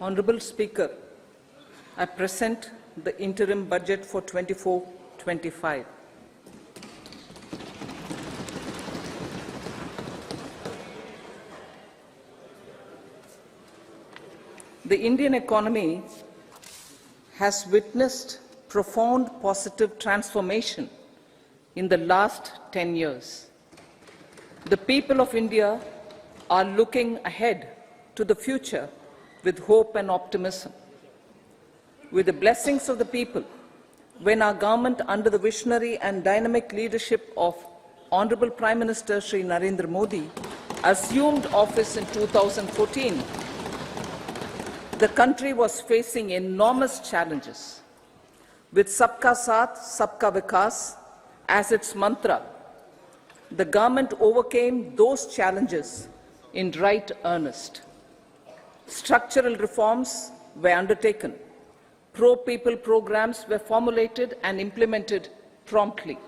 Honourable Speaker, I present the interim budget for 24-25. The Indian economy has witnessed profound positive transformation in the last 10 years. The people of India are looking ahead to the future with hope and optimism. With the blessings of the people, when our government, under the visionary and dynamic leadership of Honourable Prime Minister Shri Narendra Modi, assumed office in 2014, the country was facing enormous challenges. With Sabka Saath, Sabka Vikas as its mantra, the government overcame those challenges in right earnest. Structural reforms were undertaken. Pro-people programs were formulated and implemented promptly.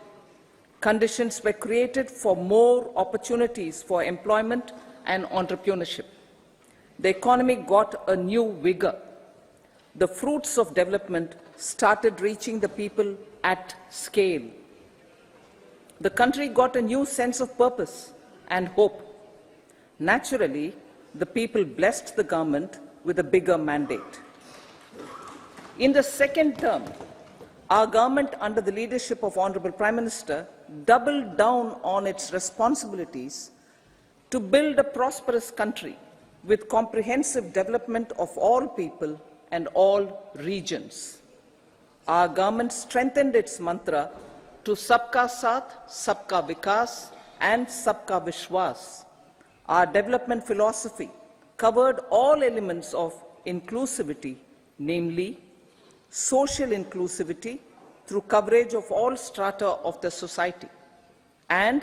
Conditions were created for more opportunities for employment and entrepreneurship. The economy got a new vigor. The fruits of development started reaching the people at scale. The country got a new sense of purpose and hope. Naturally, the people blessed the government with a bigger mandate. In the second term, our government, under the leadership of Honourable Prime Minister, doubled down on its responsibilities to build a prosperous country with comprehensive development of all people and all regions. Our government strengthened its mantra to Sabka Saath, Sabka Vikas and Sabka Vishwas. Our development philosophy covered all elements of inclusivity, namely social inclusivity through coverage of all strata of the society, and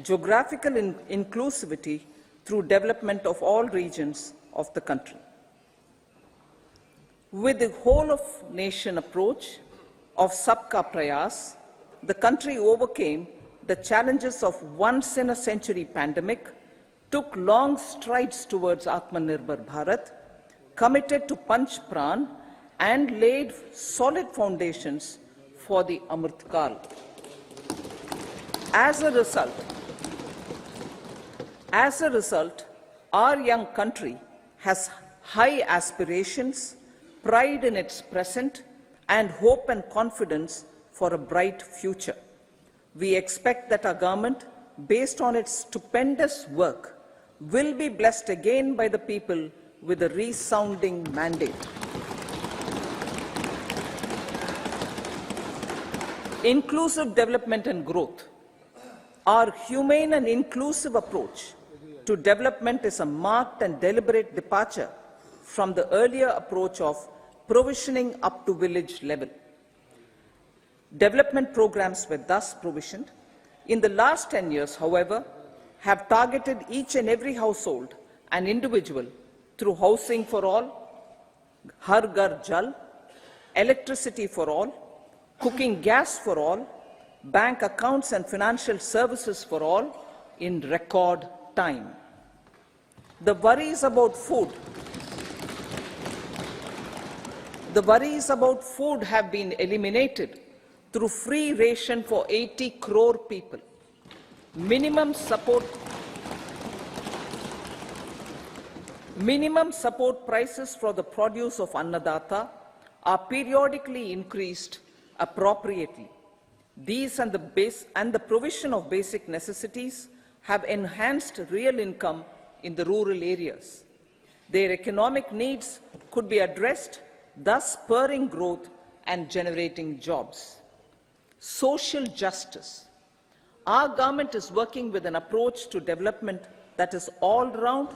geographical inclusivity through development of all regions of the country. With the whole-of-nation approach of Sabka Prayas, the country overcame the challenges of once-in-a-century pandemic, took long strides towards Atmanirbhar Bharat, committed to Panch Pran, and laid solid foundations for the Amrit Kal. As a result, our young country has high aspirations, pride in its present, and hope and confidence for a bright future. We expect that our government, based on its stupendous work, will be blessed again by the people with a resounding mandate. Inclusive development and growth. Our humane and inclusive approach to development is a marked and deliberate departure from the earlier approach of provisioning up to village level. Development programs were thus provisioned. In the last 10 years, however, have targeted each and every household and individual through housing for all, Har Ghar Jal, electricity for all, cooking gas for all, bank accounts and financial services for all in record time. The worries about food have been eliminated through free ration for 80 crore people. Minimum support prices for the produce of Annadata are periodically increased appropriately. These and the provision of basic necessities have enhanced real income in the rural areas. Their economic needs could be addressed, thus spurring growth and generating jobs. Social justice. Our government is working with an approach to development that is all-round,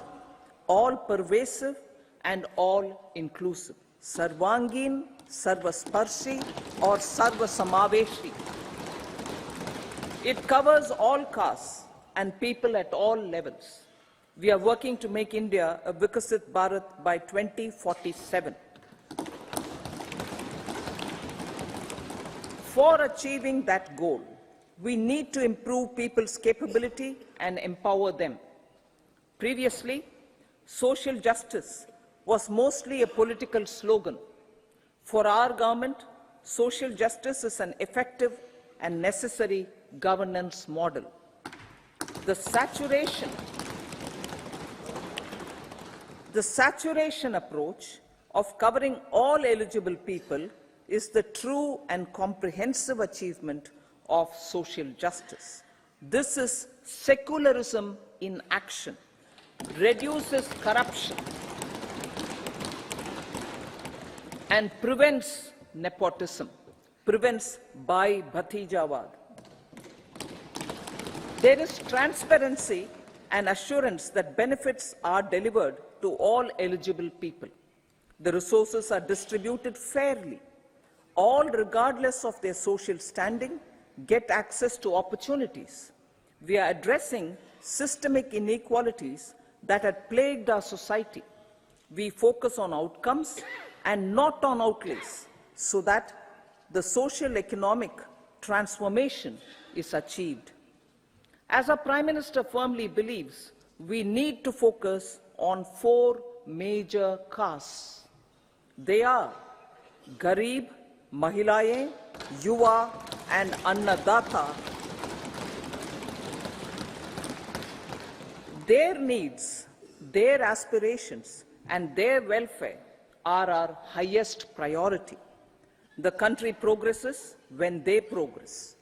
all-pervasive and all-inclusive. Sarvangin, Sarvasparshi or Sarvasamaveshi. It covers all castes and people at all levels. We are working to make India a Vikasit Bharat by 2047. For achieving that goal, we need to improve people's capability and empower them. Previously, social justice was mostly a political slogan. For our government, social justice is an effective and necessary governance model. The saturation approach of covering all eligible people is the true and comprehensive achievement of social justice. This is secularism in action, reduces corruption, and prevents nepotism, prevents Bhai Bhatijawad. There is transparency and assurance that benefits are delivered to all eligible people. The resources are distributed fairly. All, regardless of their social standing, get access to opportunities. We are addressing systemic inequalities that had plagued our society. We focus on outcomes and not on outlays, so that the social economic transformation is achieved. As our Prime Minister firmly believes, we need to focus on 4 major castes. They are Garib, Mahilaye, Yuva, and Annadata. Their needs, their aspirations, and their welfare are our highest priority. The country progresses when they progress.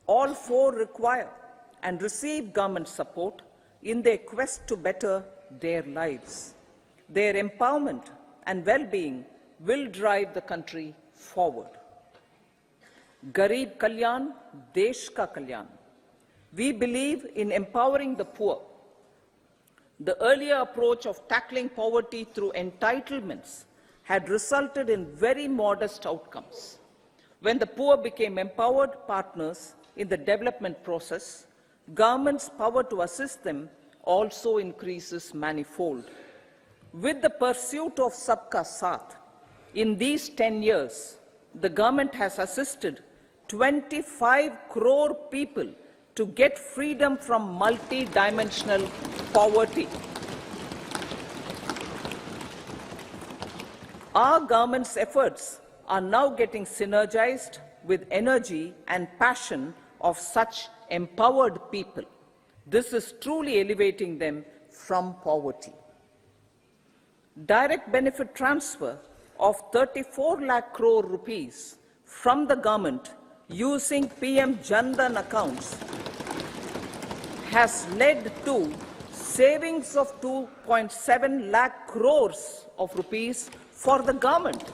All 4 require and receive government support in their quest to better their lives. Their empowerment and well-being will drive the country forward. Garib Kalyan, Desh Ka Kalyan. We believe in empowering the poor. The earlier approach of tackling poverty through entitlements had resulted in very modest outcomes. When the poor became empowered partners in the development process, government's power to assist them also increases manifold. With the pursuit of Sabka Saath, in these 10 years, the government has assisted 25 crore people to get freedom from multi-dimensional poverty. Our government's efforts are now getting synergized with energy and passion of such empowered people. This is truly elevating them from poverty. Direct benefit transfer of 34 lakh crore rupees from the government using PM Jan Dhan accounts has led to savings of 2.7 lakh crores of rupees for the government.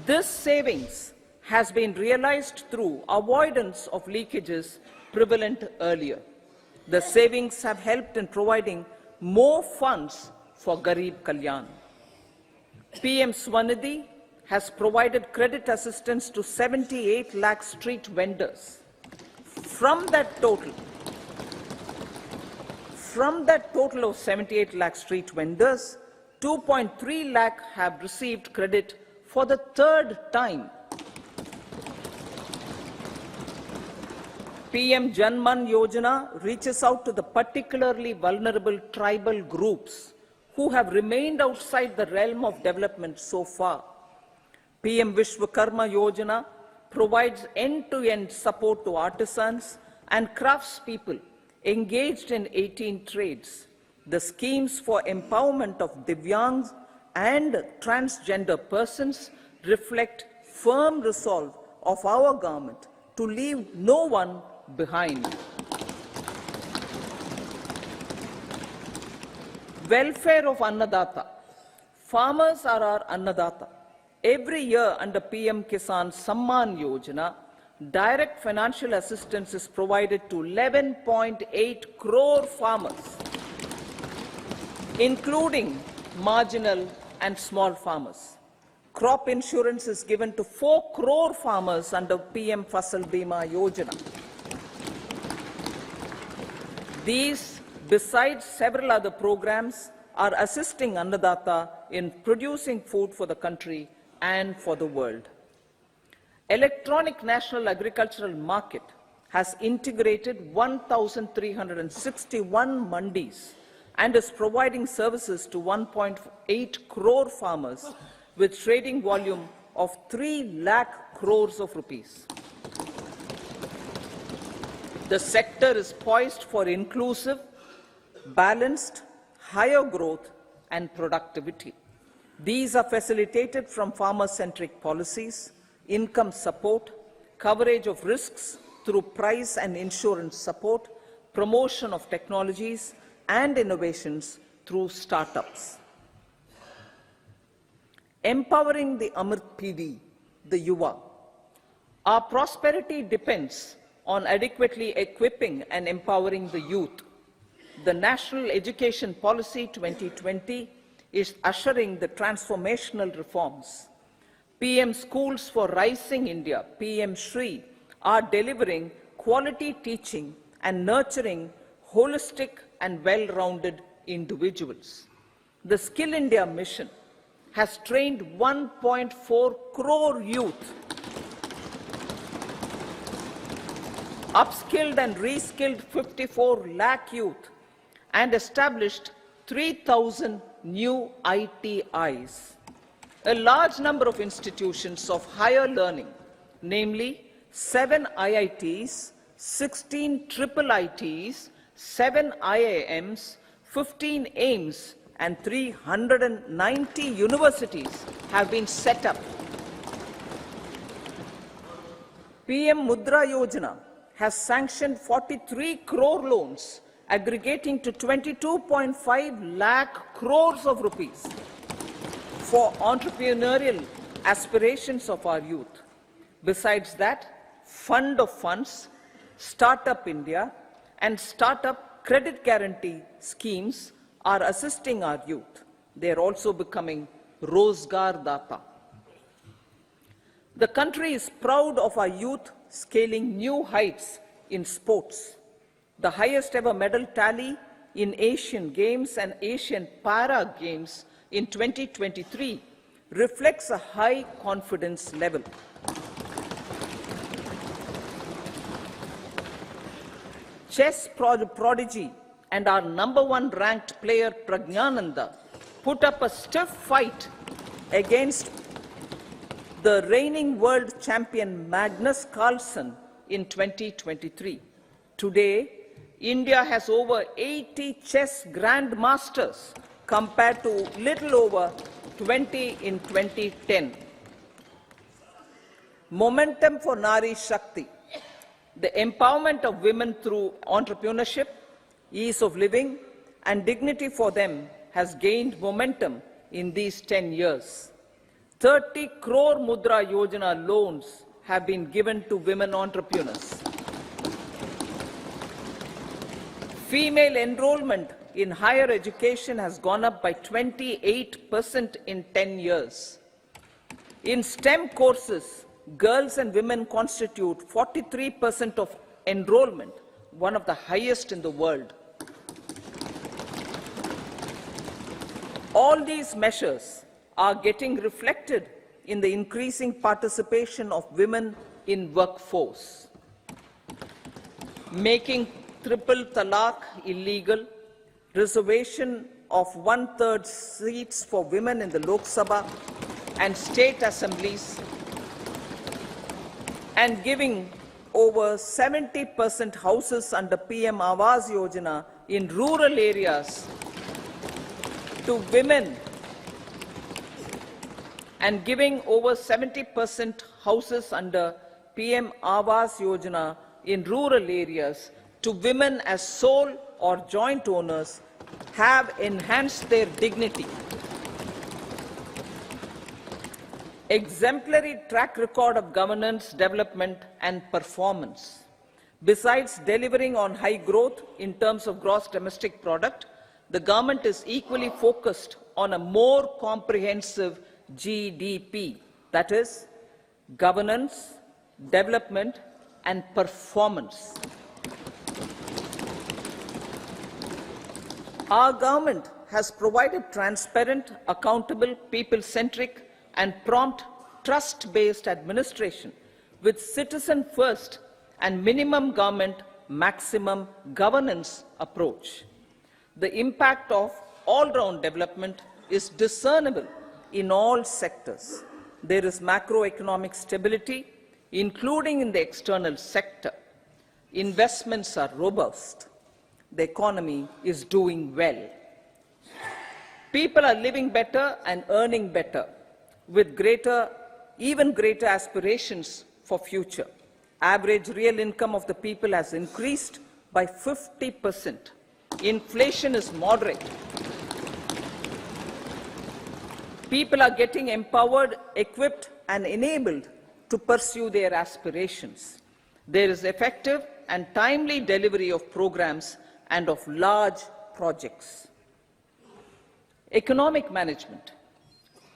This savings has been realized through avoidance of leakages prevalent earlier. The savings have helped in providing more funds for Garib Kalyan. PM Swanidhi has provided credit assistance to 78 lakh street vendors. From that total of 78 lakh street vendors, 2.3 lakh have received credit for the 3rd time. PM Janman Yojana reaches out to the particularly vulnerable tribal groups who have remained outside the realm of development so far. PM Vishwakarma Yojana provides end-to-end support to artisans and craftspeople engaged in 18 trades. The schemes for empowerment of Divyangs and transgender persons reflect firm resolve of our government to leave no one behind. Welfare of Annadata. Farmers are our Annadata. Every year under PM Kisan Samman Yojana, direct financial assistance is provided to 11.8 crore farmers, including marginal and small farmers. Crop insurance is given to 4 crore farmers under PM Fasal Bima Yojana. These, besides several other programs, are assisting Annadata in producing food for the country and for the world. Electronic National Agricultural Market has integrated 1,361 mandis and is providing services to 1.8 crore farmers with trading volume of 3 lakh crores of rupees. The sector is poised for inclusive, balanced, higher growth and productivity. These are facilitated from farmer-centric policies, income support, coverage of risks through price and insurance support, promotion of technologies and innovations through startups. Empowering the Amrit PD, the Yuva. Our prosperity depends on adequately equipping and empowering the youth. The National Education Policy 2020 is ushering the transformational reforms. PM Schools for Rising India, PM Shri, are delivering quality teaching and nurturing holistic and well-rounded individuals. The Skill India mission has trained 1.4 crore youth, upskilled and reskilled 54 lakh youth, and established 3,000 new ITIs. A large number of institutions of higher learning, namely 7 IITs, 16 triple ITs, 7 IIMs, 15 AIMS, and 390 universities have been set up. PM Mudra Yojana has sanctioned 43 crore loans aggregating to 22.5 lakh crores of rupees for entrepreneurial aspirations of our youth. Besides that, Fund of Funds, Startup India, and Startup Credit Guarantee schemes are assisting our youth. They are also becoming Rozgar Data. The country is proud of our youth scaling new heights in sports. The highest ever medal tally in Asian Games and Asian Para Games in 2023 reflects a high confidence level. Chess prodigy and our #1 ranked player Pragnananda put up a stiff fight against the reigning world champion Magnus Carlsen in 2023. Today, India has over 80 chess grandmasters compared to little over 20 in 2010. Momentum for Nari Shakti. The empowerment of women through entrepreneurship, ease of living, and dignity for them has gained momentum in these 10 years. 30 crore Mudra Yojana loans have been given to women entrepreneurs. Female enrollment in higher education has gone up by 28% in 10 years. In STEM courses, girls and women constitute 43% of enrollment, one of the highest in the world. All these measures are getting reflected in the increasing participation of women in workforce. Making triple talaq illegal, reservation of 1/3 seats for women in the Lok Sabha and state assemblies, and giving over 70% houses under PM Awas Yojana in rural areas to women, and giving over 70% houses under PM Awas Yojana in rural areas to women as sole or joint owners have enhanced their dignity. Exemplary track record of governance, development, and performance. Besides delivering on high growth in terms of gross domestic product, the government is equally focused on a more comprehensive GDP, that is, governance, development, and performance. Our government has provided transparent, accountable, people-centric, and prompt, trust-based administration with citizen first and minimum government, maximum governance approach. The impact of all-round development is discernible in all sectors. There is macroeconomic stability, including in the external sector. Investments are robust. The economy is doing well. People are living better and earning better, with even greater aspirations for future. Average real income of the people has increased by 50%. Inflation is moderate. People are getting empowered, equipped, and enabled to pursue their aspirations. There is effective and timely delivery of programs and of large projects. Economic management.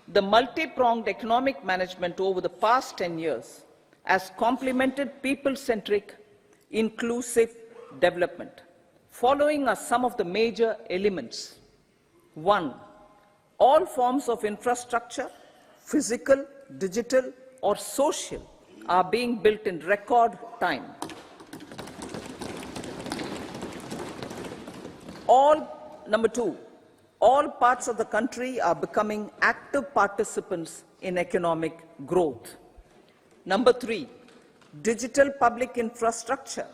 The multi-pronged economic management over the past 10 years has complemented people-centric, inclusive development. Following are some of the major elements. 1. All forms of infrastructure, physical, digital, or social, are being built in record time. Number 2, all parts of the country are becoming active participants in economic growth. Number 3, digital public infrastructure,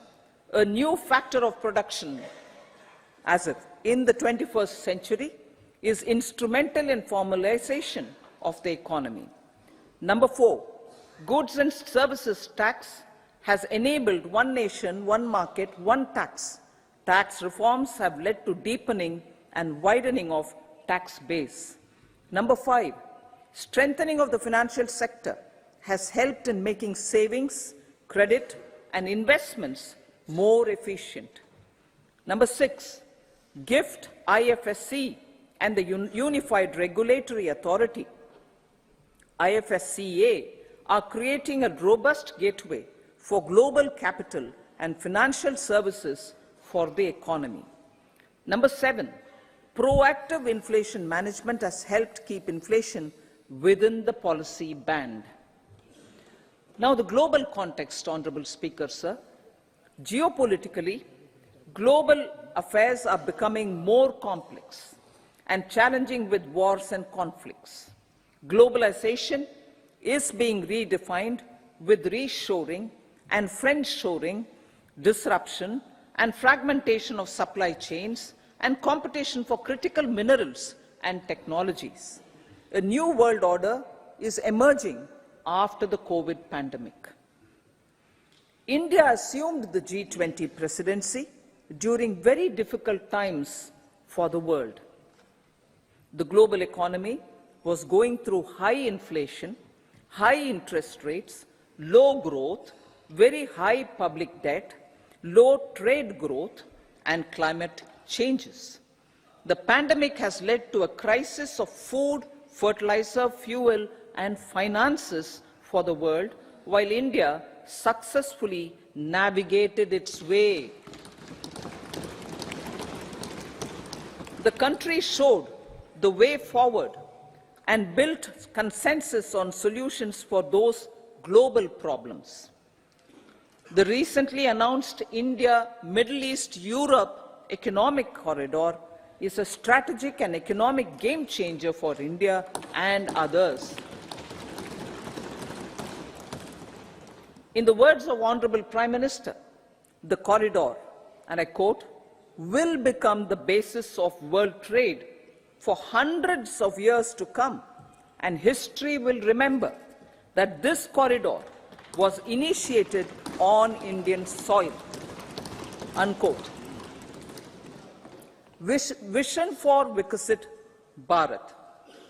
a new factor of production as if in the 21st century, is instrumental in formalization of the economy. Number 4, goods and services tax has enabled one nation, one market, one tax. Tax reforms have led to deepening and widening of tax base. Number 5, strengthening of the financial sector has helped in making savings, credit, and investments more efficient. Number 6, GIFT, IFSC, and the Unified Regulatory Authority, IFSCA, are creating a robust gateway for global capital and financial services for the economy. Number 7, proactive inflation management has helped keep inflation within the policy band. Now, the global context, Honourable Speaker, sir. Geopolitically, global affairs are becoming more complex and challenging with wars and conflicts. Globalization is being redefined with reshoring and friendshoring, disruption and fragmentation of supply chains, and competition for critical minerals and technologies. A new world order is emerging after the COVID pandemic. India assumed the G20 presidency during very difficult times for the world. The global economy was going through high inflation, high interest rates, low growth, very high public debt, low trade growth, and climate changes. The pandemic has led to a crisis of food, fertilizer, fuel, and finances for the world, while India successfully navigated its way. The country showed the way forward and built consensus on solutions for those global problems. The recently announced India-Middle East-Europe economic corridor is a strategic and economic game changer for India and others. In the words of Honourable Prime Minister, the corridor, and I quote, will become the basis of world trade for hundreds of years to come, and history will remember that this corridor was initiated on Indian soil, unquote. Vision for Vikasit Bharat.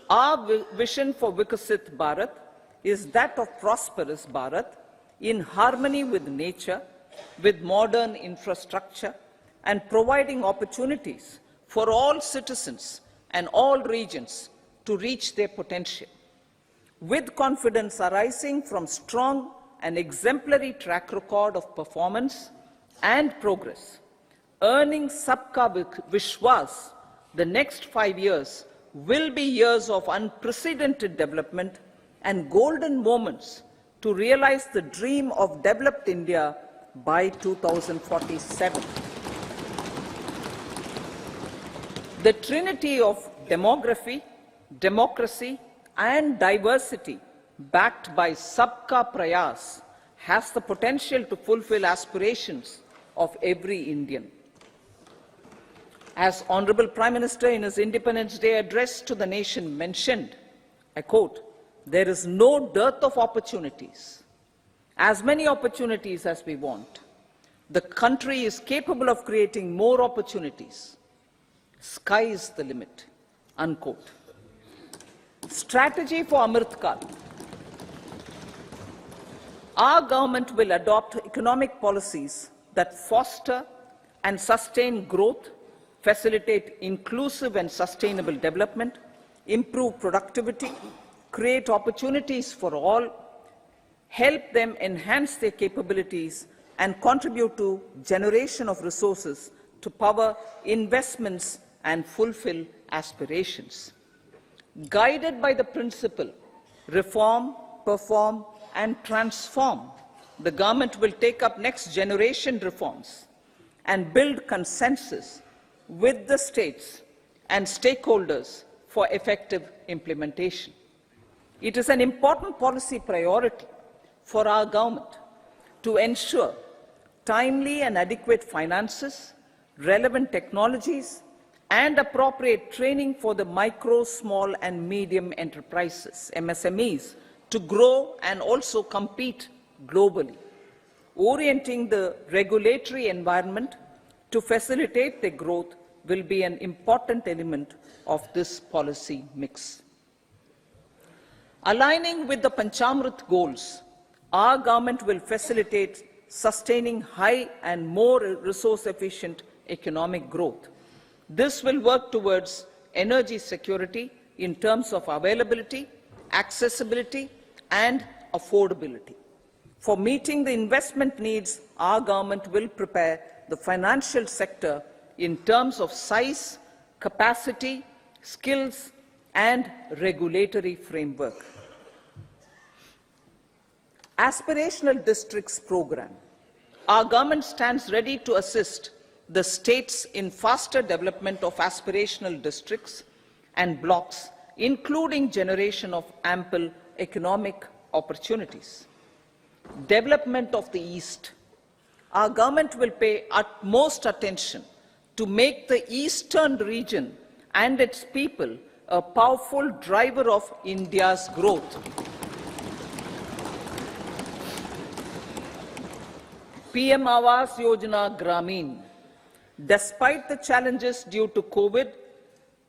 Our vision for Vikasit Bharat is that of prosperous Bharat in harmony with nature, with modern infrastructure, and providing opportunities for all citizens and all regions to reach their potential. With confidence arising from strong and exemplary track record of performance and progress, earning Sabka Vishwas, the next 5 years will be years of unprecedented development and golden moments to realize the dream of developed India by 2047. The trinity of demography, democracy, and diversity, backed by Sabka Prayas, has the potential to fulfill aspirations of every Indian. As Honorable Prime Minister in his Independence Day address to the nation mentioned, I quote, "There is no dearth of opportunities, as many opportunities as we want. The country is capable of creating more opportunities. Sky is the limit," unquote. Strategy for Amrit Kal. Our government will adopt economic policies that foster and sustain growth, facilitate inclusive and sustainable development, improve productivity, create opportunities for all, help them enhance their capabilities, and contribute to generation of resources to power investments and fulfill aspirations. Guided by the principle, reform, perform, and transform, the government will take up next generation reforms and build consensus with the states and stakeholders for effective implementation. It is an important policy priority for our government to ensure timely and adequate finances, relevant technologies, and appropriate training for the micro, small, and medium enterprises, MSMEs, to grow and also compete globally. Orienting the regulatory environment to facilitate their growth will be an important element of this policy mix. Aligning with the Panchamrit goals, our government will facilitate sustaining high and more resource-efficient economic growth. This will work towards energy security in terms of availability, accessibility, and affordability. For meeting the investment needs, our government will prepare the financial sector in terms of size, capacity, skills, and regulatory framework. Aspirational Districts Program. Our government stands ready to assist the states in faster development of aspirational districts and blocks, including generation of ample economic opportunities. Development of the East. Our government will pay utmost attention to make the eastern region and its people a powerful driver of India's growth. PM Awas Yojana Gramin. Despite the challenges due to COVID,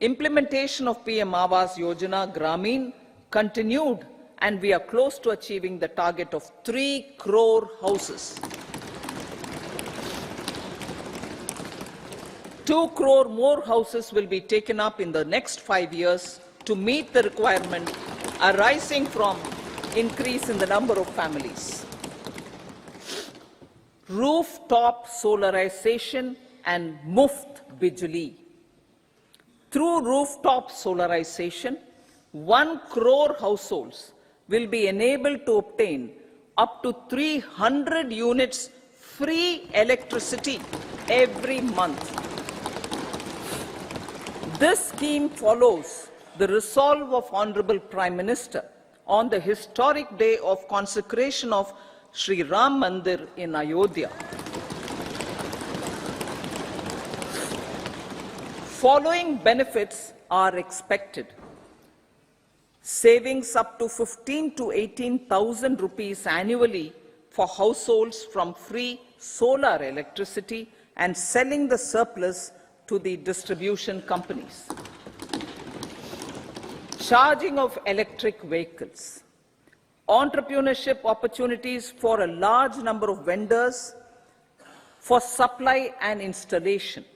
implementation of PM Awas Yojana Gramin continued, and we are close to achieving the target of 3 crore houses. 2 crore more houses will be taken up in the next 5 years to meet the requirement arising from increase in the number of families. Rooftop solarization and Muft Bijli. Through rooftop solarization, 1 crore households will be enabled to obtain up to 300 units free electricity every month. This scheme follows the resolve of Honorable Prime Minister on the historic day of consecration of Sri Ram Mandir in Ayodhya. Following benefits are expected. Savings up to 15 to 18,000 rupees annually for households from free solar electricity and selling the surplus to the distribution companies. Charging of electric vehicles. Entrepreneurship opportunities for a large number of vendors for supply and installation.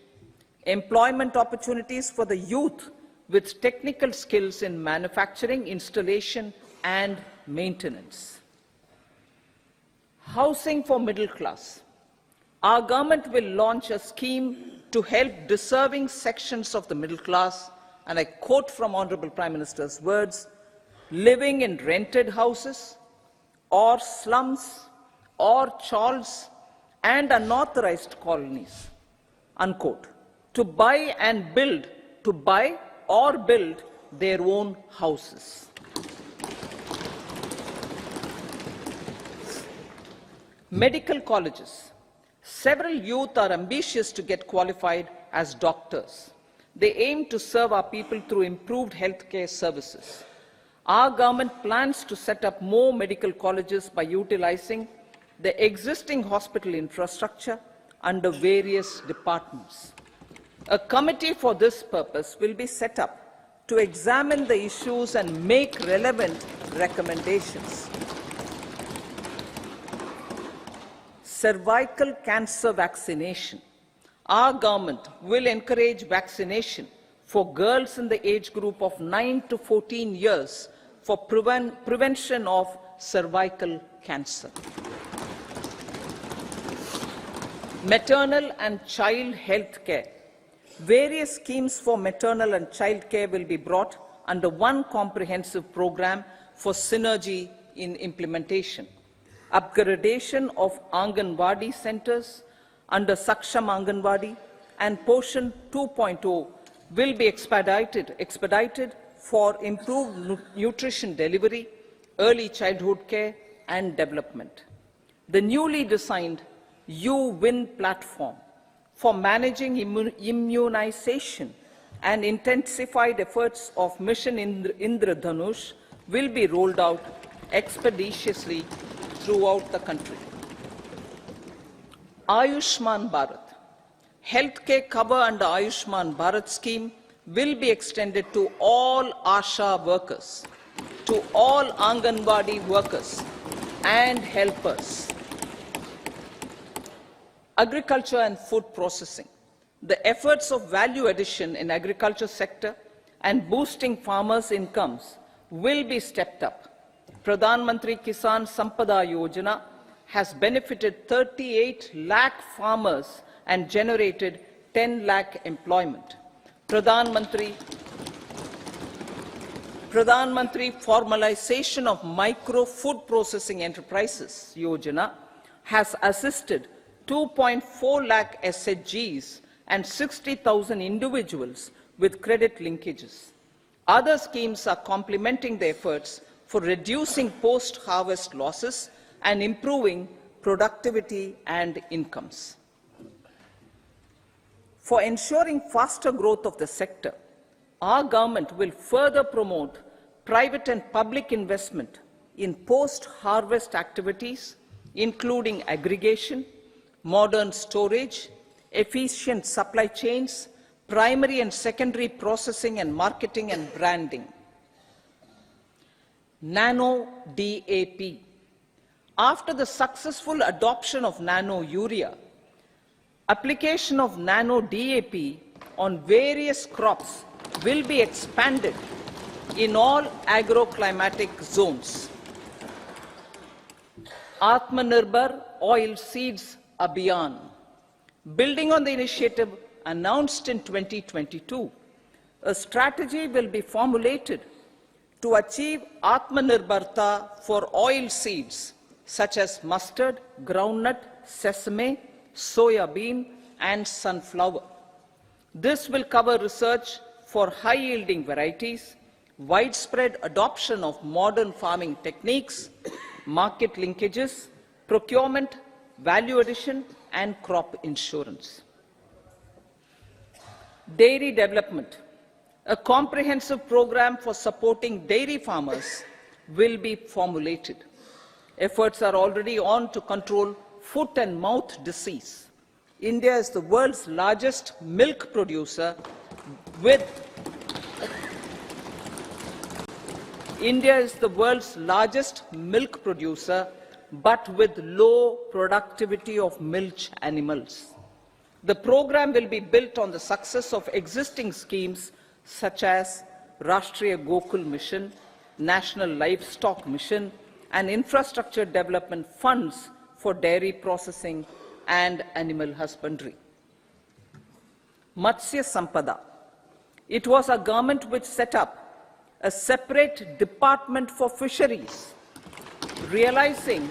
Employment opportunities for the youth with technical skills in manufacturing, installation, and maintenance. Housing for middle class. Our government will launch a scheme to help deserving sections of the middle class, and I quote from Honorable Prime Minister's words, living in rented houses or slums or chawls and unauthorized colonies, unquote, to buy and build to buy or build their own houses. Medical colleges. Several youth are ambitious to get qualified as doctors. They aim to serve our people through improved healthcare services. Our government plans to set up more medical colleges by utilizing the existing hospital infrastructure under various departments. A committee for this purpose will be set up to examine the issues and make relevant recommendations. Cervical cancer vaccination. Our government will encourage vaccination for girls in the age group of 9 to 14 years for prevention of cervical cancer. Maternal and child health care. Various schemes for maternal and child care will be brought under one comprehensive program for synergy in implementation. Upgradation of Anganwadi centers under Saksham Anganwadi and Poshan 2.0 will be expedited for improved nutrition delivery, early childhood care and development. The newly designed U-Win platform for managing immunization and intensified efforts of Mission Indradhanush will be rolled out expeditiously throughout the country. Ayushman Bharat. Healthcare cover under Ayushman Bharat scheme will be extended to all ASHA workers, to all Anganwadi workers and helpers. Agriculture and food processing. The efforts of value addition in agriculture sector and boosting farmers' incomes will be stepped up. Pradhan Mantri Kisan Sampada Yojana has benefited 38 lakh farmers and generated 10 lakh employment. Pradhan Mantri Formalization of Micro Food Processing Enterprises Yojana has assisted 2.4 lakh SHGs and 60,000 individuals with credit linkages. Other schemes are complementing the efforts for reducing post-harvest losses and improving productivity and incomes. For ensuring faster growth of the sector, our government will further promote private and public investment in post-harvest activities, including aggregation, modern storage, efficient supply chains, primary and secondary processing and marketing and branding. Nano DAP. After the successful adoption of nano urea, application of nano DAP on various crops will be expanded in all agroclimatic zones. Atmanirbhar Oil Seeds Abhiyan. Building on the initiative announced in 2022, a strategy will be formulated to achieve Atmanirbharta for oil seeds such as mustard, groundnut, sesame, soya bean, and sunflower. This will cover research for high-yielding varieties, widespread adoption of modern farming techniques, market linkages, procurement, value addition, and crop insurance. Dairy development. A comprehensive program for supporting dairy farmers will be formulated. Efforts are already on to control foot and mouth disease. India is the world's largest milk producer with but with low productivity of milch animals. The program will be built on the success of existing schemes such as Rashtriya Gokul Mission, National Livestock Mission, and infrastructure development funds for dairy processing and animal husbandry. Matsya Sampada. It was our government which set up a separate department for fisheries, realizing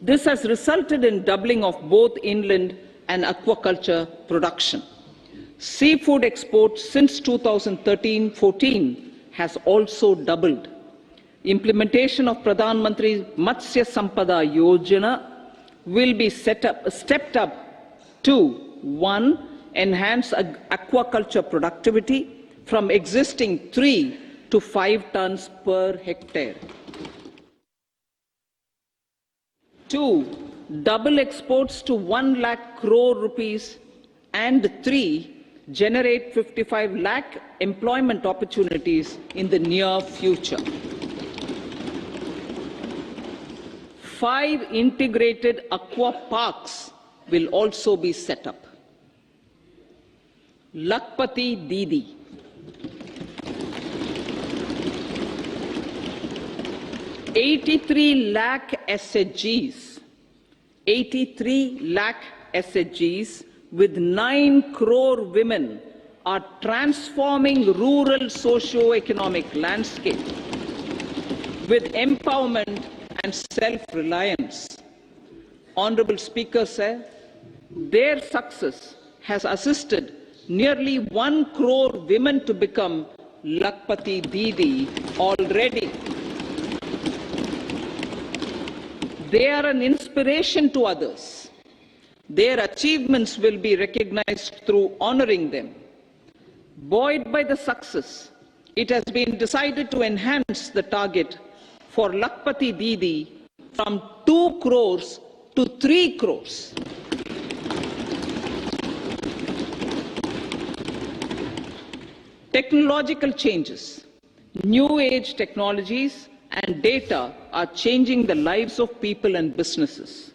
This has resulted in doubling of both inland and aquaculture production. Seafood exports since 2013-14 has also doubled. Implementation of Pradhan Mantri Matsya Sampada Yojana will be stepped up to 1. Enhance aquaculture productivity from existing 3 to 5 tons per hectare. 2. Double exports to 1 lakh crore rupees, and 3. Generate 55 lakh employment opportunities in the near future. 5 integrated aqua parks will also be set up. Lakpati Didi. 83 lakh SHGs. 83 lakh SHGs with 9 crore women are transforming rural socio-economic landscape with empowerment and self-reliance. Honorable Speaker said, their success has assisted nearly 1 crore women to become Lakpati Didi already. They are an inspiration to others. Their achievements will be recognized through honoring them. Buoyed by the success, it has been decided to enhance the target for Lakpati Didi from 2 crores to 3 crores. Technological changes, new age technologies and data are changing the lives of people and businesses.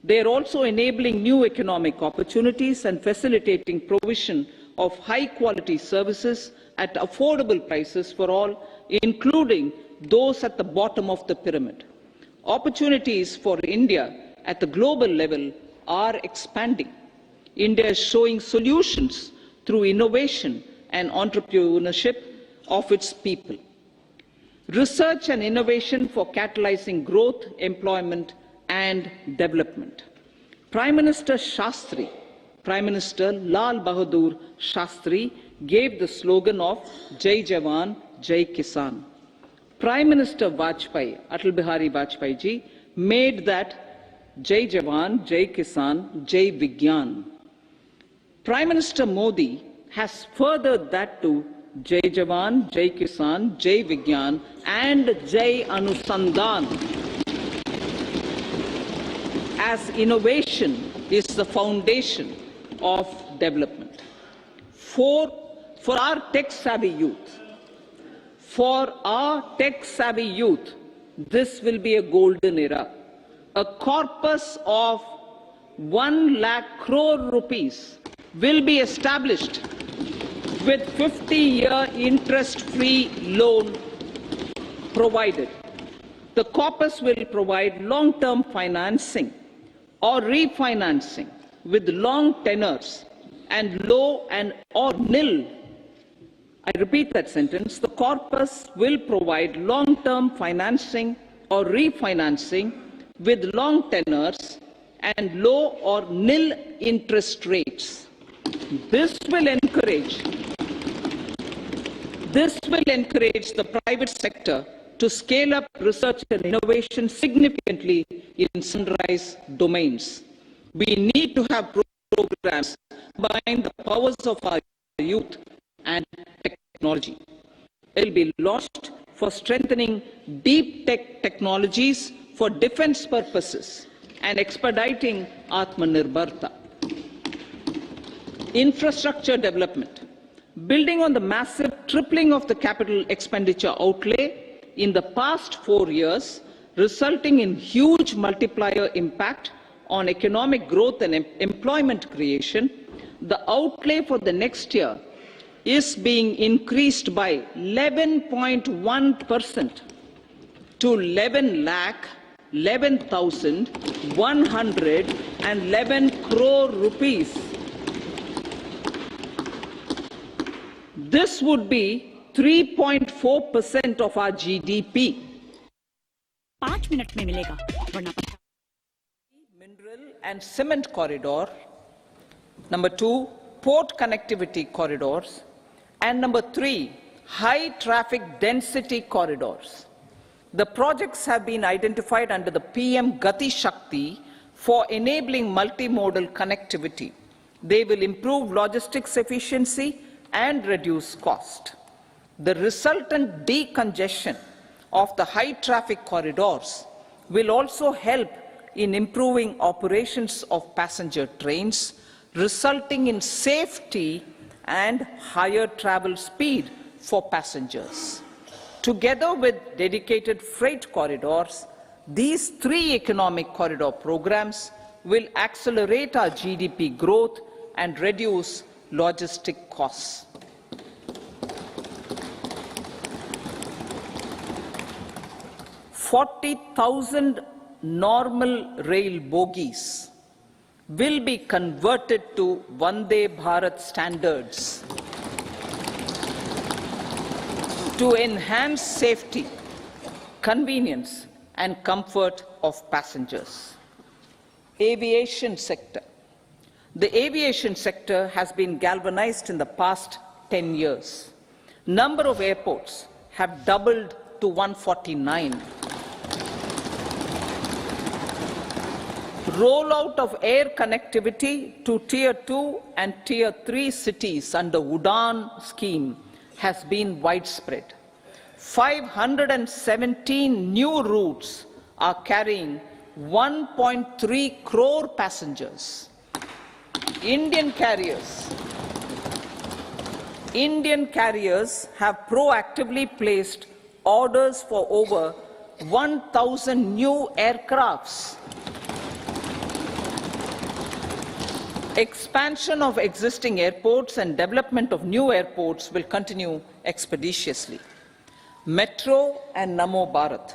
They are also enabling new economic opportunities and facilitating provision of high quality services at affordable prices for all, including those at the bottom of the pyramid. Opportunities for India at the global level are expanding. India is showing solutions through innovation and entrepreneurship of its people. Research and innovation for catalyzing growth, employment and development. Prime Minister Shastri, Prime Minister Lal Bahadur Shastri gave the slogan of Jai Jawan, Jai Kisan. Prime Minister Vajpayee, Atal Bihari Vajpayee ji, made that Jai Jawan, Jai Kisan, Jai Vigyan. Prime Minister Modi has furthered that to Jai Jawan, Jai Kisan, Jai Vigyan and Jai Anusandhan, as innovation is the foundation of development. For our tech-savvy youth, this will be a golden era. A corpus of 1 lakh crore rupees will be established with 50-year interest-free loan provided. The corpus will provide long-term financing or refinancing with long tenors and low and or nil. I repeat that sentence. The corpus will provide long-term financing or refinancing with long tenors and low or nil interest rates. This will encourage the private sector to scale up research and innovation significantly in sunrise domains. We need to have programs combine the powers of our youth and technology. It will be launched for strengthening deep tech technologies for defense purposes and expediting Atmanirbharta. Infrastructure development. Building on the massive tripling of the capital expenditure outlay in the past 4 years, resulting in huge multiplier impact on economic growth and employment creation, the outlay for the next year is being increased by 11.1% to 11,111 crore rupees. This would be 3.4% of our GDP. 5 minute में मिलेगा वरना mineral and cement corridor. Number 2, port connectivity corridors. And number 3, high traffic density corridors. The projects have been identified under the PM Gati Shakti for enabling multimodal connectivity. They will improve logistics efficiency and reduce cost. The resultant decongestion of the high traffic corridors will also help in improving operations of passenger trains, resulting in safety and higher travel speed for passengers. Together with dedicated freight corridors, these 3 economic corridor programs will accelerate our GDP growth and reduce logistic costs. "40,000 normal rail bogies will be converted to Vande Bharat standards to enhance safety, convenience and comfort of passengers." Aviation sector. The aviation sector has been galvanized in the past 10 years. Number of airports have doubled to 149. Rollout of air connectivity to Tier 2 and Tier 3 cities under UDAN scheme has been widespread. 517 new routes are carrying 1.3 crore passengers. Indian carriers have proactively placed orders for over 1,000 new aircrafts. Expansion of existing airports and development of new airports will continue expeditiously. Metro and Namo Bharat.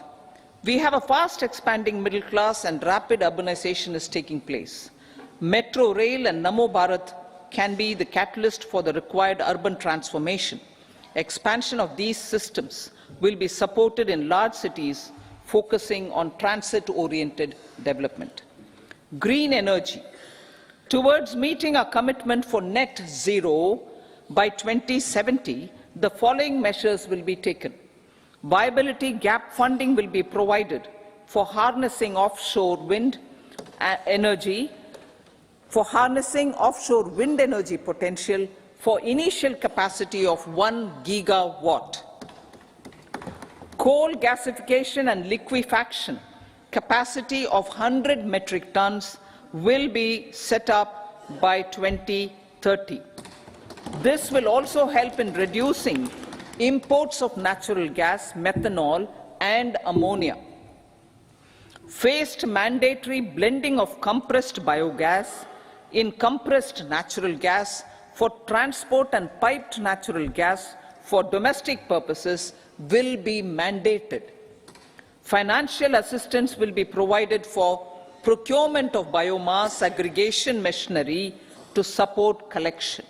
We have a fast expanding middle class and rapid urbanization is taking place. Metro rail and Namo Bharat can be the catalyst for the required urban transformation. Expansion of these systems will be supported in large cities, focusing on transit-oriented development. Green energy. Towards meeting our commitment for net zero by 2070, the following measures will be taken. Viability gap funding will be provided for harnessing offshore wind energy potential for initial capacity of 1 gigawatt. Coal gasification and liquefaction capacity of 100 metric tons will be set up by 2030. This will also help in reducing imports of natural gas, methanol and ammonia. Phased mandatory blending of compressed biogas in compressed natural gas for transport and piped natural gas for domestic purposes will be mandated. Financial assistance will be provided for procurement of biomass aggregation machinery to support collection.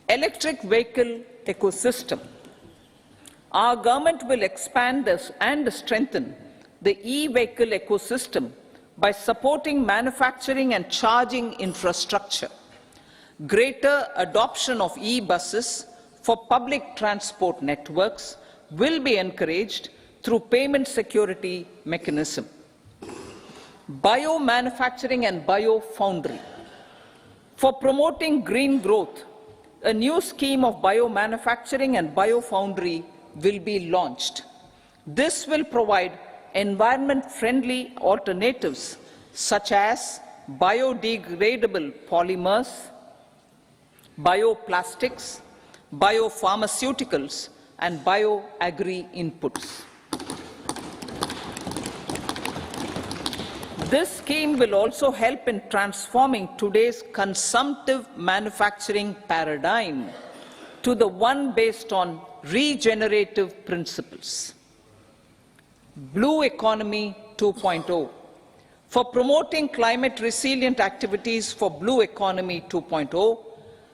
Electric vehicle ecosystem. Our government will expand this and strengthen the e-vehicle ecosystem by supporting manufacturing and charging infrastructure. Greater adoption of e-buses for public transport networks will be encouraged through payment security mechanism. Biomanufacturing and biofoundry. For promoting green growth, a new scheme of biomanufacturing and biofoundry will be launched. This will provide environment-friendly alternatives such as biodegradable polymers, bioplastics, biopharmaceuticals, and bioagri-inputs. This scheme will also help in transforming today's consumptive manufacturing paradigm to the one based on regenerative principles. Blue Economy 2.0. For promoting climate-resilient activities for Blue Economy 2.0,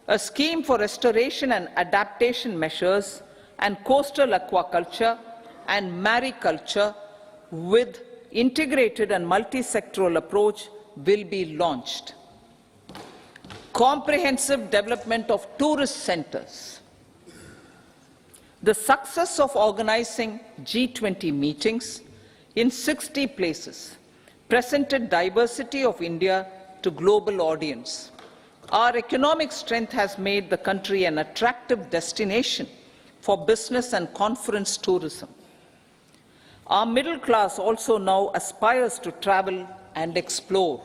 a scheme for restoration and adaptation measures and coastal aquaculture and mariculture with integrated and multi-sectoral approach will be launched. Comprehensive development of tourist centers. The success of organizing G20 meetings in 60 places presented diversity of India to global audience. Our economic strength has made the country an attractive destination for business and conference tourism. Our middle class also now aspires to travel and explore.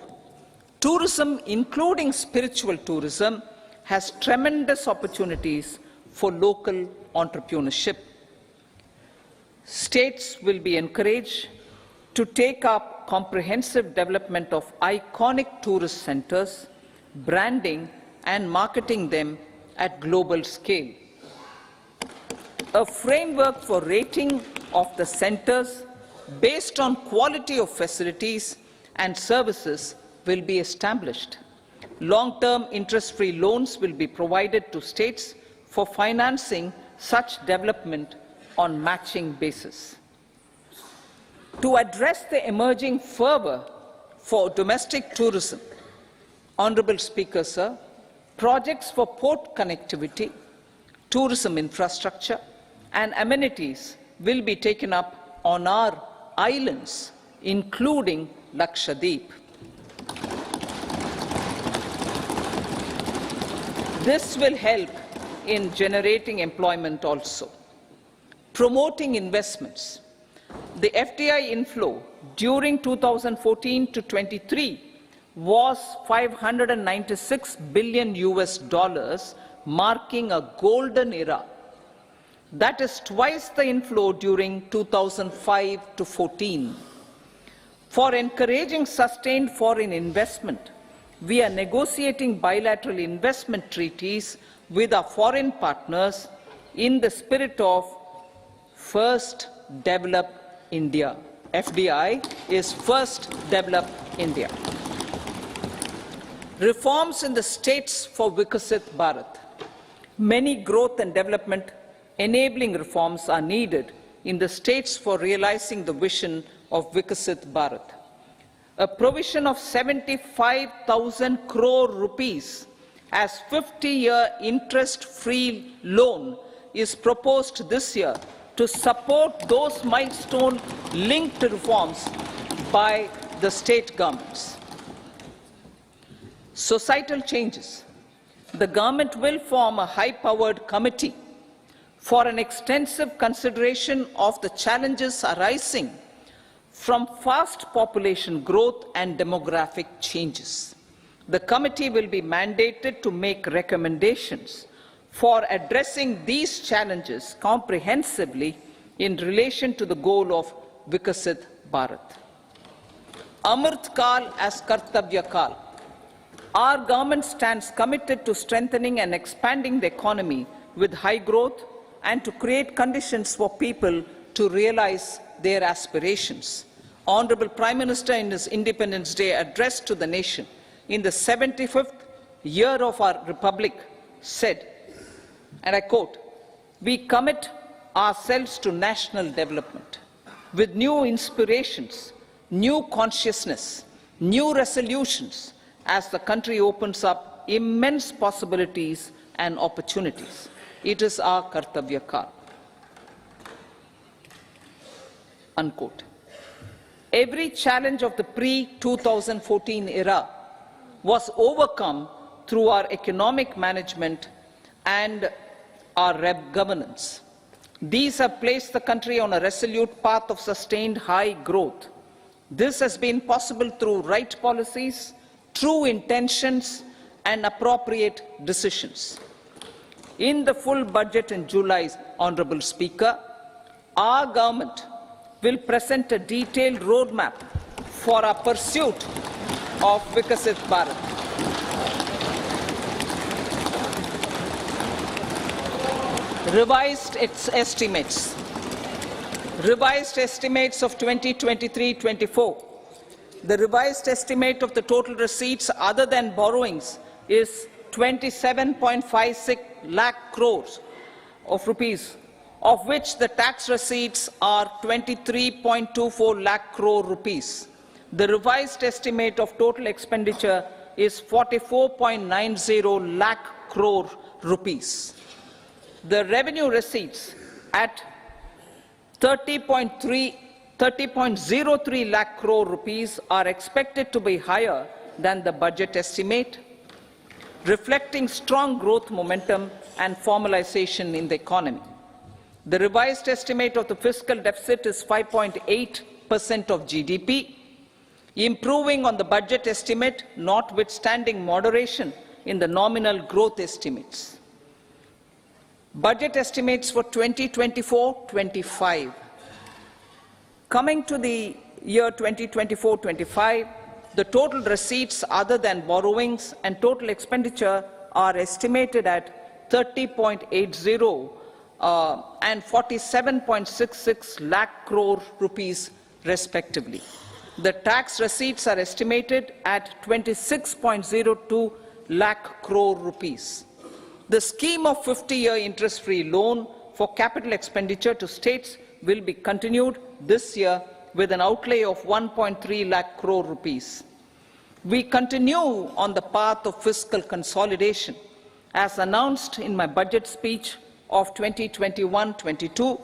Tourism, including spiritual tourism, has tremendous opportunities for local entrepreneurship. States will be encouraged to take up comprehensive development of iconic tourist centers, branding and marketing them at global scale. A framework for rating of the centers based on quality of facilities and services will be established. Long-term interest-free loans will be provided to states for financing such development on matching basis. To address the emerging fervor for domestic tourism, Honorable Speaker, sir, projects for port connectivity, tourism infrastructure and amenities will be taken up on our islands, including Lakshadweep. This will help in generating employment also. Promoting investments. The FDI inflow during 2014 to 23 was $596 billion, marking a golden era. That is twice the inflow during 2005 to 14. For encouraging sustained foreign investment, we are negotiating bilateral investment treaties with our foreign partners in the spirit of First Develop India. FDI is First Develop India. Reforms in the states for Vikasit Bharat. Many growth and development enabling reforms are needed in the states for realizing the vision of Vikasit Bharat. A provision of 75,000 crore rupees as 50-year interest-free loan is proposed this year to support those milestone-linked reforms by the state governments. Societal changes. The government will form a high-powered committee for an extensive consideration of the challenges arising from fast population growth and demographic changes. The committee will be mandated to make recommendations for addressing these challenges comprehensively in relation to the goal of Vikasit Bharat. Amrit Kal as Kartavya Kal. Our government stands committed to strengthening and expanding the economy with high growth and to create conditions for people to realize their aspirations. Honorable Prime Minister, in his Independence Day address to the nation in the 75th year of our Republic, said, and I quote, "We commit ourselves to national development with new inspirations, new consciousness, new resolutions as the country opens up immense possibilities and opportunities. It is our Kartavya Kal." Unquote. Every challenge of the pre-2014 era was overcome through our economic management and our governance. These have placed the country on a resolute path of sustained high growth. This has been possible through right policies, true intentions, and appropriate decisions. In the full budget in July, Honorable Speaker, our government will present a detailed roadmap for our pursuit of Vikasit Bharat. Revised estimates of 2023-24. The revised estimate of the total receipts other than borrowings is 27.56 lakh crores of rupees of which the tax receipts are 23.24 lakh crore rupees. The revised estimate of total expenditure is 44.90 lakh crore rupees. The revenue receipts at 30.03 lakh crore rupees are expected to be higher than the budget estimate, reflecting strong growth momentum and formalization in the economy. The revised estimate of the fiscal deficit is 5.8% of GDP, improving on the budget estimate, notwithstanding moderation in the nominal growth estimates. Budget estimates for 2024-25. Coming to the year 2024-25, the total receipts other than borrowings and total expenditure are estimated at 30.80 and 47.66 lakh crore rupees respectively. The tax receipts are estimated at 26.02 lakh crore rupees. The scheme of 50-year interest-free loan for capital expenditure to states will be continued this year with an outlay of 1.3 lakh crore rupees. We continue on the path of fiscal consolidation, as announced in my budget speech of 2021-22,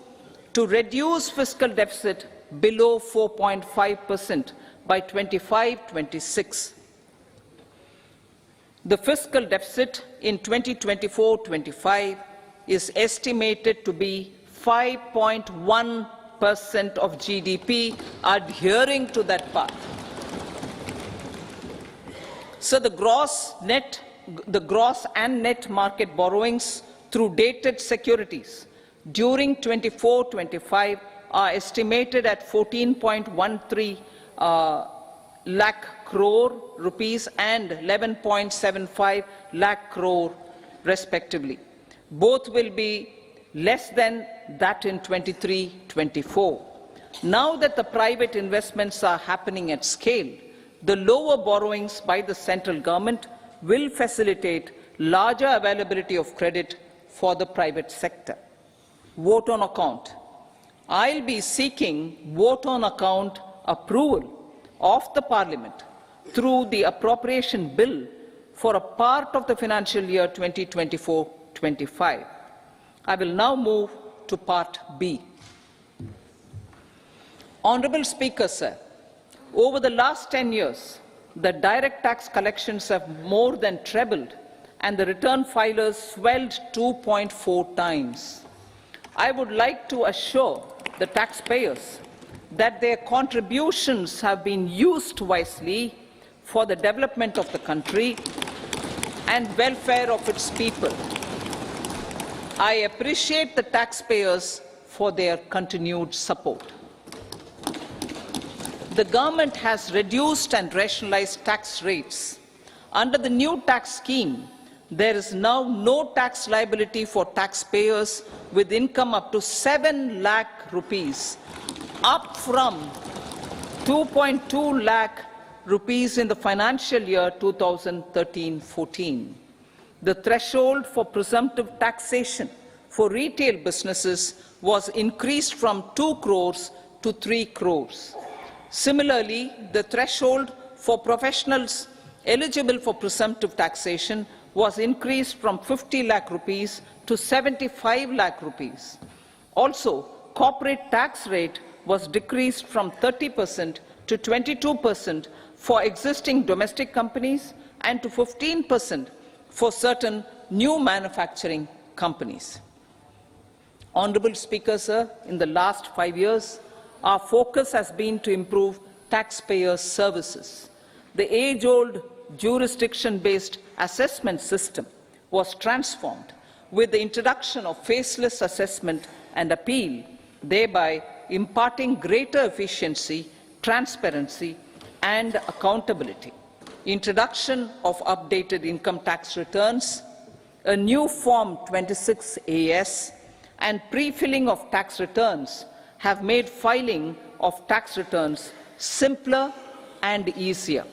to reduce fiscal deficit below 4.5% by 25-26. The fiscal deficit in 2024-25 is estimated to be 5.1% of GDP, adhering to that path. So the gross and net market borrowings through dated securities during 24-25 are estimated at 14.13 lakh crore rupees and 11.75 lakh crore respectively. Both will be less than that in 23-24. Now that the private investments are happening at scale, the lower borrowings by the central government will facilitate larger availability of credit for the private sector. Vote on account. I'll be seeking vote on account approval of the Parliament through the appropriation bill for a part of the financial year 2024-25. I will now move to Part B. Honourable Speaker, sir, over the last 10 years, the direct tax collections have more than trebled and the return filers swelled 2.4 times. I would like to assure the taxpayers that their contributions have been used wisely for the development of the country and welfare of its people. I appreciate the taxpayers for their continued support. The government has reduced and rationalized tax rates. Under the new tax scheme, there is now no tax liability for taxpayers with income up to 7 lakh rupees, up from 2.2 lakh rupees in the financial year 2013-14. The threshold for presumptive taxation for retail businesses was increased from 2 crores to 3 crores. Similarly, the threshold for professionals eligible for presumptive taxation was increased from 50 lakh rupees to 75 lakh rupees. Also, corporate tax rate was decreased from 30% to 22% for existing domestic companies and to 15% for certain new manufacturing companies. Honourable Speaker, sir, in the last 5 years, our focus has been to improve taxpayer services. The age-old jurisdiction-based assessment system was transformed with the introduction of faceless assessment and appeal, thereby imparting greater efficiency, transparency, and accountability. Introduction of updated income tax returns, a new Form 26AS, and pre-filling of tax returns have made filing of tax returns simpler and easier.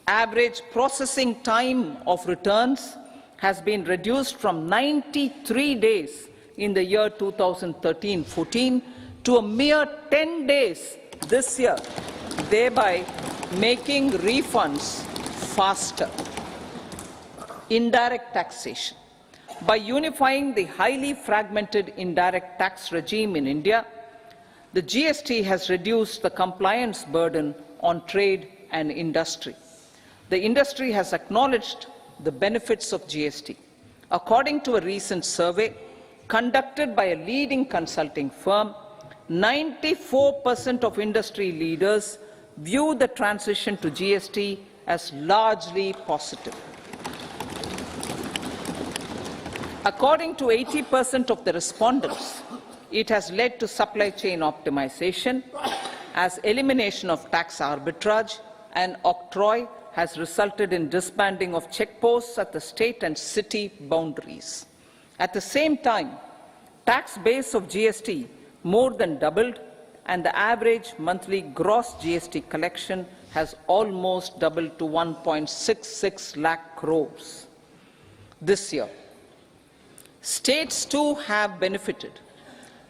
Average processing time of returns has been reduced from 93 days in the year 2013-14 to a mere 10 days this year, thereby making refunds faster. Indirect taxation. By unifying the highly fragmented indirect tax regime in India, the GST has reduced the compliance burden on trade and industry. The industry has acknowledged the benefits of GST. According to a recent survey conducted by a leading consulting firm, 94% of industry leaders view the transition to GST as largely positive. According to 80% of the respondents, it has led to supply chain optimization, as elimination of tax arbitrage and octroi has resulted in disbanding of checkposts at the state and city boundaries. At the same time, tax base of GST more than doubled, and the average monthly gross GST collection has almost doubled to 1.66 lakh crores this year. States too have benefited.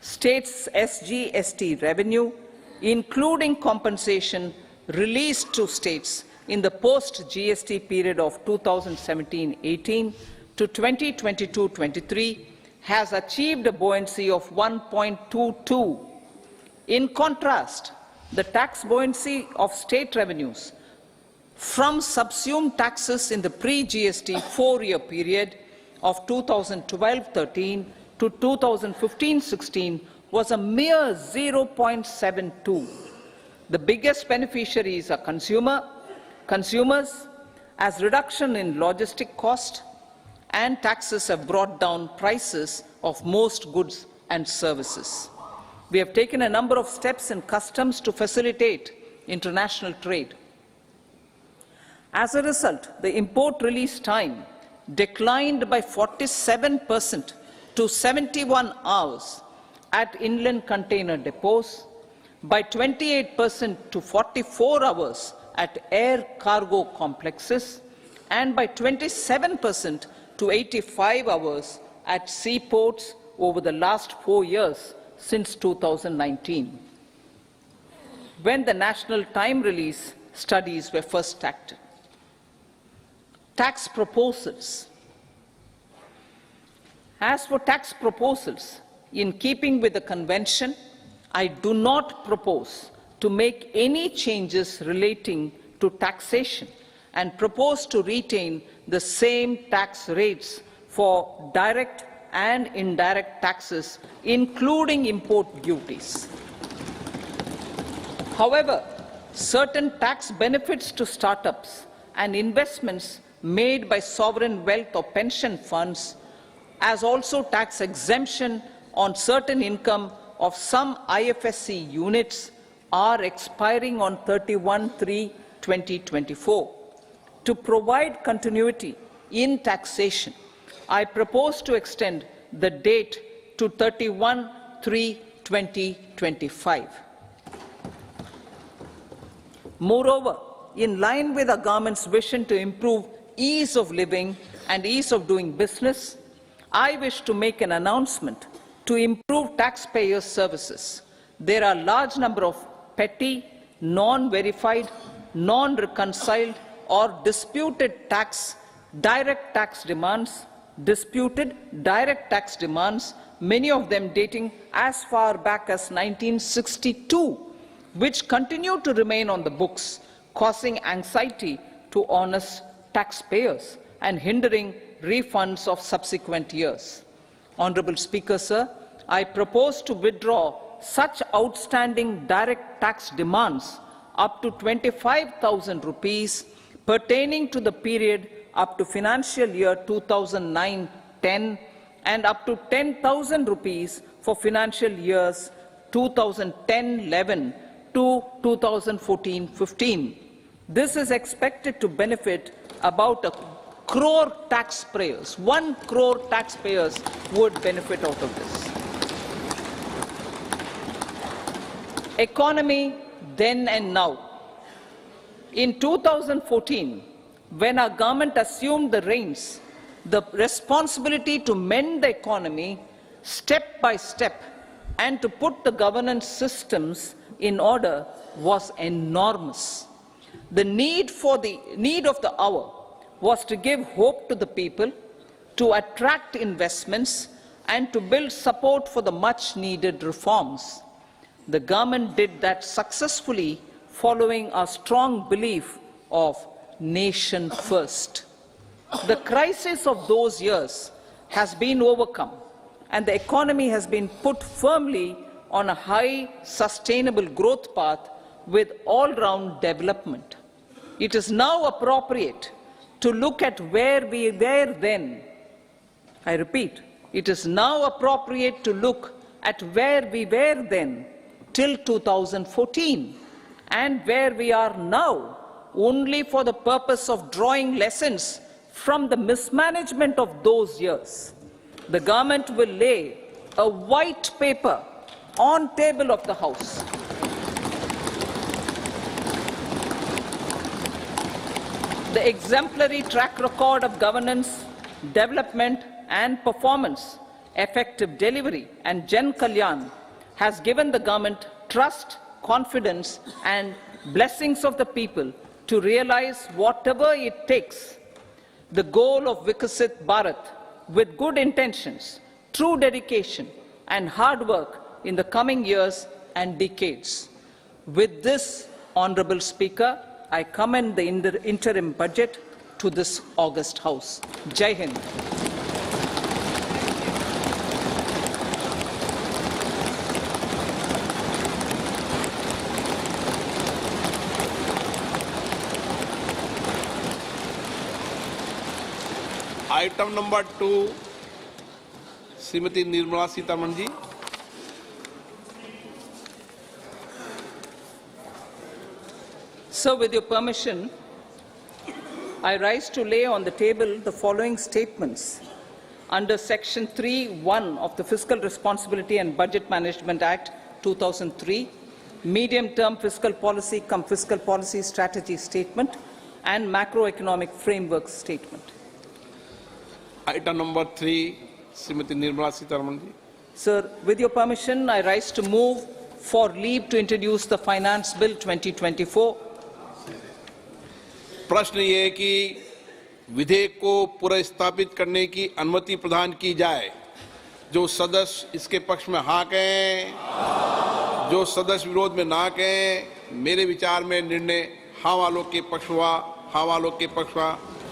States' SGST revenue, including compensation released to states in the post-GST period of 2017-18 to 2022-23, has achieved a buoyancy of 1.22. In contrast, the tax buoyancy of state revenues from subsumed taxes in the pre-GST four-year period of 2012-13 to 2015-16 was a mere 0.72. The biggest beneficiaries are consumers, as reduction in logistic cost and taxes have brought down prices of most goods and services. We have taken a number of steps in customs to facilitate international trade. As a result, the import release time declined by 47% to 71 hours at inland container depots, by 28% to 44 hours at air cargo complexes, and by 27% to 85 hours at seaports over the last 4 years since 2019, when the national time release studies were first started. Tax proposals. As for tax proposals, in keeping with the convention, I do not propose to make any changes relating to taxation and propose to retain the same tax rates for direct and indirect taxes, including import duties. However, certain tax benefits to startups and investments made by sovereign wealth or pension funds, as also tax exemption on certain income of some IFSC units, are expiring on 31/3/2024. To provide continuity in taxation, I propose to extend the date to 31/3/2025. Moreover, in line with our government's vision to improve ease of living and ease of doing business, I wish to make an announcement to improve taxpayers' services. There are a large number of petty, non-verified, non-reconciled or disputed direct tax demands, many of them dating as far back as 1962, which continue to remain on the books, causing anxiety to honest taxpayers and hindering refunds of subsequent years. Honourable Speaker, sir, I propose to withdraw such outstanding direct tax demands up to 25,000 rupees pertaining to the period up to financial year 2009-10 and up to 10,000 rupees for financial years 2010-11 to 2014-15. This is expected to benefit about 1 crore taxpayers. 1 crore taxpayers would benefit out of this. Economy then and now. In 2014, when our government assumed the reins, the responsibility to mend the economy step by step, and to put the governance systems in order was enormous. The need of the hour was to give hope to the people, to attract investments, and to build support for the much-needed reforms. The government did that successfully, following our strong belief of nation first. The crisis of those years has been overcome, and the economy has been put firmly on a high, sustainable growth path with all-round development. It is now appropriate to look at where we were then. I repeat, it is now appropriate to look at where we were then till 2014 and where we are now, only for the purpose of drawing lessons from the mismanagement of those years. The government will lay a white paper on table of the House. The exemplary track record of governance, development and performance, effective delivery and Jan Kalyan has given the government trust, confidence and blessings of the people to realize whatever it takes the goal of Vikasit Bharat with good intentions, true dedication and hard work in the coming years and decades. With this, Honorable Speaker, I commend the interim budget to this august House. Jai Hind. Item number 2 Shrimati Nirmala Sitharaman ji. Sir, with your permission, I rise to lay on the table the following statements under Section 3(1) of the Fiscal Responsibility and Budget Management Act 2003, Medium-Term Fiscal Policy cum Fiscal Policy Strategy Statement and Macroeconomic Framework Statement. Item number 3 Shrimati Nirmala Sitharaman ji. Sir, with your permission, I rise to move for leave to introduce the Finance Bill 2024. प्रश्न ये है कि विधेयक को पुनर्स्थापित करने की अनुमति प्रदान की जाए। जो सदस्य इसके पक्ष में हाँ कहें, जो सदस्य विरोध में ना कहें, मेरे विचार में निर्णय हाँ वालों के पक्ष हुआ, हाँ वालों के पक्ष हुआ।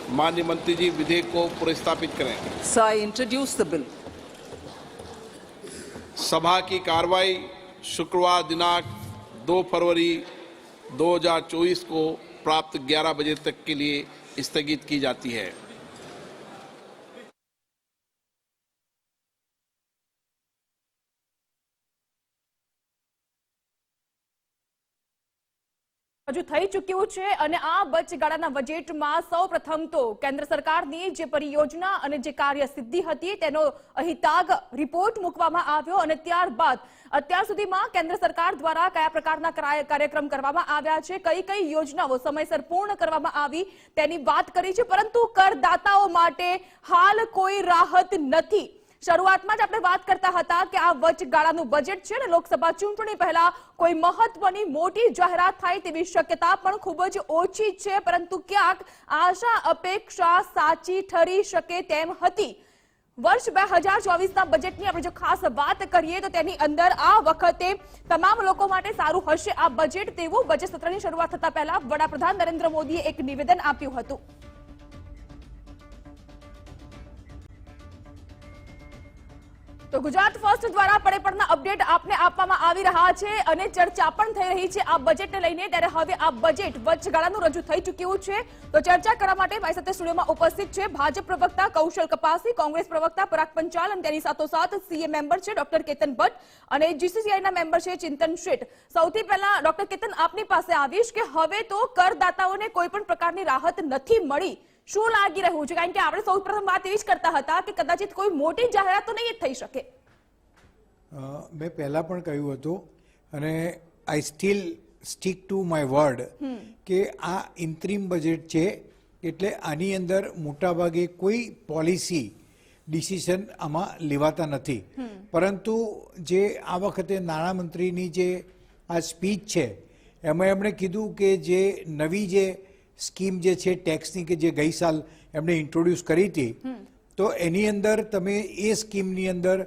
माननीय मंत्री जी विधेयक को पुनर्स्थापित करें। Sir, I introduce the bill. सभा की कार्रवाई शुक्रवार दिनांक 2 फरवरी 2024 को प्राप्त 11 बजे तक के लिए स्थगित की जाती है। હજુ થઈ ચૂક્યું છે અને આ વચગાળાના બજેટમાં સૌપ્રથમ તો કેન્દ્ર સરકારની જે પરિયોજના અને જે કાર્યસિદ્ધિ હતી તેનો અહિતાગ રિપોર્ટ મૂકવામાં આવ્યો અને ત્યારબાદ અત્યાર સુધીમાં કેન્દ્ર સરકાર દ્વારા કયા પ્રકારના કાર્યક્રમ કરવામાં આવ્યા છે, કઈ કઈ યોજનાઓ સમયસર પૂર્ણ કરવામાં આવી તેની વાત કરી છે, પરંતુ કરદાતાઓ માટે હાલ કોઈ રાહત નથી। શરૂઆતમાં જ આપણે વાત કરતા હતા કે આ વચગાળાનું બજેટ છે ને લોકસભા ચૂંટણી પહેલા કોઈ મહત્વની મોટી જાહેરાત થાય તેવી શક્યતા પણ ખૂબ જ ઓછી છે, પરંતુ ક્યાંક આશા અપેક્ષા સાચી ઠરી શકે તેમ હતી। વર્ષ 2024ના બજેટની આપણે જો ખાસ વાત કરીએ તો તેની અંદર આ વખતે તમામ લોકો માટે સારું હશે આ બજેટ તેવું બજેટ સત્રની શરૂઆત થતા પહેલા વડાપ્રધાન નરેન્દ્ર મોદીએ એક નિવેદન આપ્યું હતું। तो गुजरात फर्स्ट द्वारा पड़े पड़ना अपडेट आपने आपवामां आवी रहा छे अने चर्चा पण थई रही छे आ बजेट ने लईने। त्यारे हवे आ बजेट वचगाळानुं रजू थई चूक्युं छे। तो चर्चा करवा माटे मारी साथे स्टुडियोमां उपस्थित छे भाजप प्रवक्ता कौशल कपासी, कांग्रेस प्रवक्ता पराग पंचाल अने तेनी साथोसाथ सीए मेम्बर छे डॉक्टर केतन भट्ट अने जीसीसीआई ना मेम्बर छे चिंतन शेठ। सौथी पहेला डॉक्टर केतन आपनी पासे आवीश के हवे तो करदाताओने कोईपण प्रकारनी राहत नथी मळी, શું લાગી રહ્યું છે? કારણ કે આપણે સૌપ્રથમ વાત એવી જ કરતા હતા કે કદાચિત કોઈ મોટી જાહેરાત તો નહીં થઈ શકે। મેં પહેલા પણ કહ્યું હતું અને I still stick to my word કે આ ઇન્ટરિમ બજેટ છે એટલે આની અંદર મોટાભાગે કોઈ પોલિસી ડિસિઝન આમાં લેવાતા નથી. પરંતુ જે આ વખતે નાણામંત્રીની જે આ સ્પીચ છે એમાં એમણે કીધું કે જે નવી જે સ્કીમ જે છે ટેક્સની કે જે ગઈ સાલ એમણે ઇન્ટ્રોડ્યુસ કરી હતી, તો એની અંદર તમે એ સ્કીમની અંદર